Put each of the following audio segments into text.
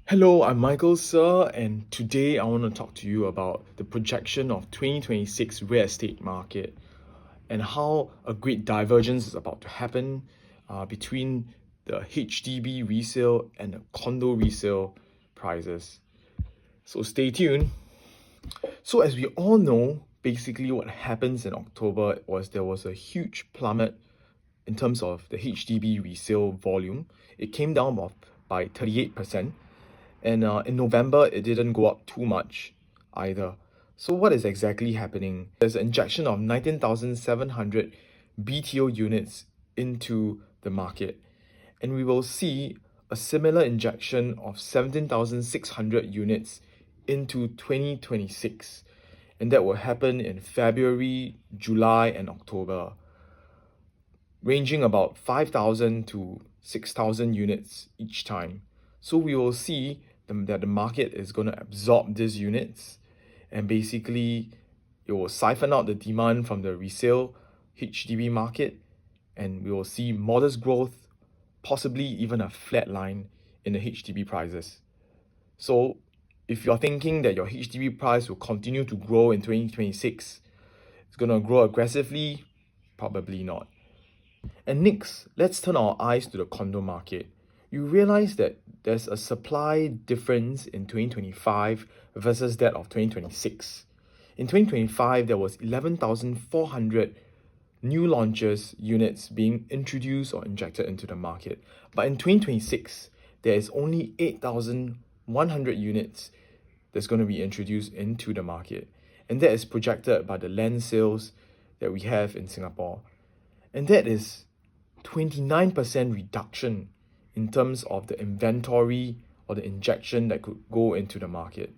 Hello, I'm Michael, sir, and today I want to talk to you about the projection of 2026 real estate market and how a great divergence is about to happen between the HDB resale and the condo resale prices. So stay tuned. So as we all know, basically what happens in October was there was a huge plummet in terms of the HDB resale volume. It came down by 38%. And in November, it didn't go up too much either. So what is exactly happening? There's an injection of 19,700 BTO units into the market. And we will see a similar injection of 17,600 units into 2026. And that will happen in February, July, and October, ranging about 5,000 to 6,000 units each time. So we will see that the market is going to absorb these units, and basically it will siphon out the demand from the resale HDB market, and we will see modest growth, possibly even a flat line in the HDB prices. So if you're thinking that your HDB price will continue to grow in 2026, it's going to grow aggressively, probably not. And next, let's turn our eyes to the condo market. You realize that there's a supply difference in 2025 versus that of 2026. In 2025, there was 11,400 new launches units being introduced or injected into the market. But in 2026, there is only 8,100 units that's going to be introduced into the market. And that is projected by the land sales that we have in Singapore. And that is 29% reduction in terms of the inventory or the injection that could go into the market.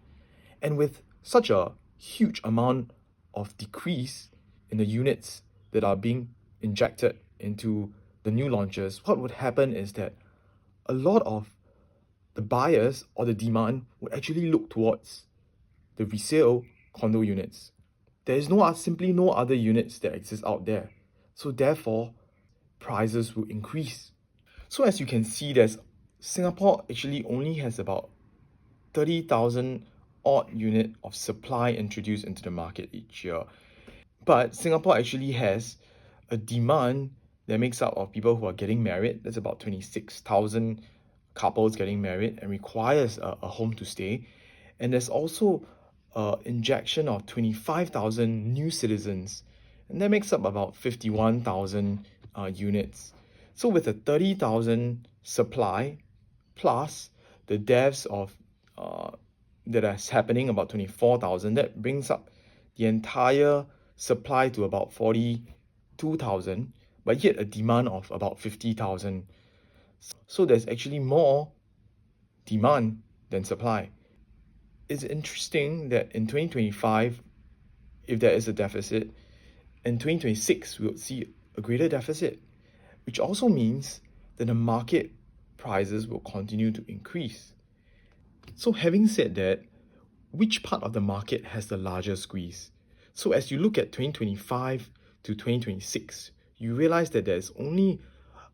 And with such a huge amount of decrease in the units that are being injected into the new launches, what would happen is that a lot of the buyers or the demand would actually look towards the resale condo units. There is simply no other units that exist out there. So therefore, prices will increase. So as you can see, Singapore actually only has about 30,000 odd unit of supply introduced into the market each year. But Singapore actually has a demand that makes up of people who are getting married. That's about 26,000 couples getting married and requires a home to stay. And there's also an injection of 25,000 new citizens, and that makes up about 51,000 units. So with a 30,000 supply plus the deaths of that is happening about 24,000, that brings up the entire supply to about 42,000, but yet a demand of about 50,000. So there's actually more demand than supply. It's interesting that in 2025, if there is a deficit, in 2026 we'll see a greater deficit, which also means that the market prices will continue to increase. So having said that, which part of the market has the larger squeeze? So as you look at 2025 to 2026, you realize that there's only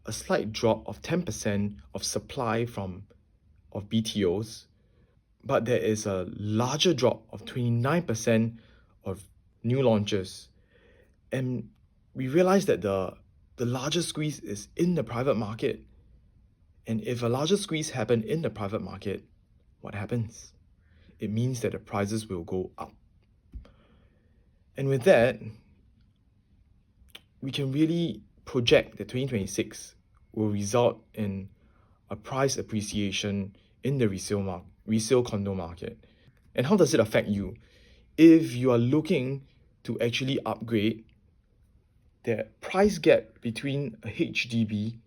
a slight drop of 10% of supply of BTOs, but there is a larger drop of 29% of new launches. And we realize that the larger squeeze is in the private market. And if a larger squeeze happens in the private market, what happens? It means that the prices will go up. And with that, we can really project that 2026 will result in a price appreciation in the resale condo market. And how does it affect you? If you are looking to actually upgrade, the price gap between a HDB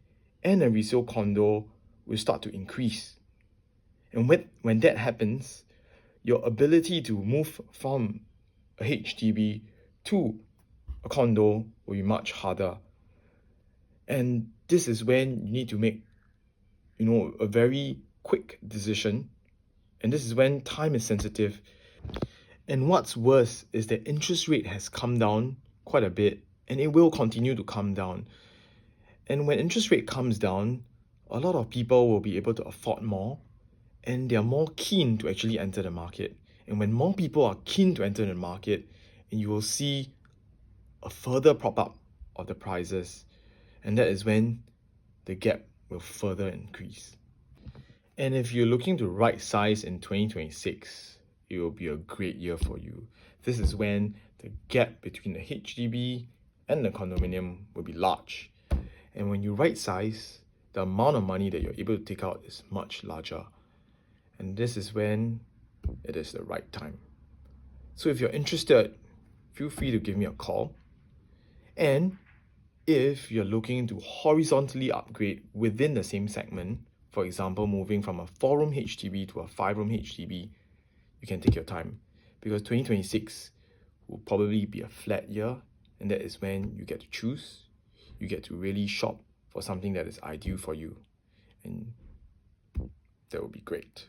and a resale condo will start to increase. And when that happens, your ability to move from a HDB to a condo will be much harder. And this is when you need to make, a very quick decision. And this is when time is sensitive. And what's worse is that interest rate has come down quite a bit, and it will continue to come down. And when interest rate comes down, a lot of people will be able to afford more, and they are more keen to actually enter the market. And when more people are keen to enter the market, and you will see a further prop up of the prices, and that is when the gap will further increase. And if you're looking to right size in 2026, it will be a great year for you. This is when the gap between the HDB and the condominium will be large. And when you right size, the amount of money that you're able to take out is much larger. And this is when it is the right time. So if you're interested, feel free to give me a call. And if you're looking to horizontally upgrade within the same segment, for example, moving from a 4-room HDB to a 5-room HDB, you can take your time, because 2026 will probably be a flat year, and that is when you get to choose. You get to really shop for something that is ideal for you, and that will be great.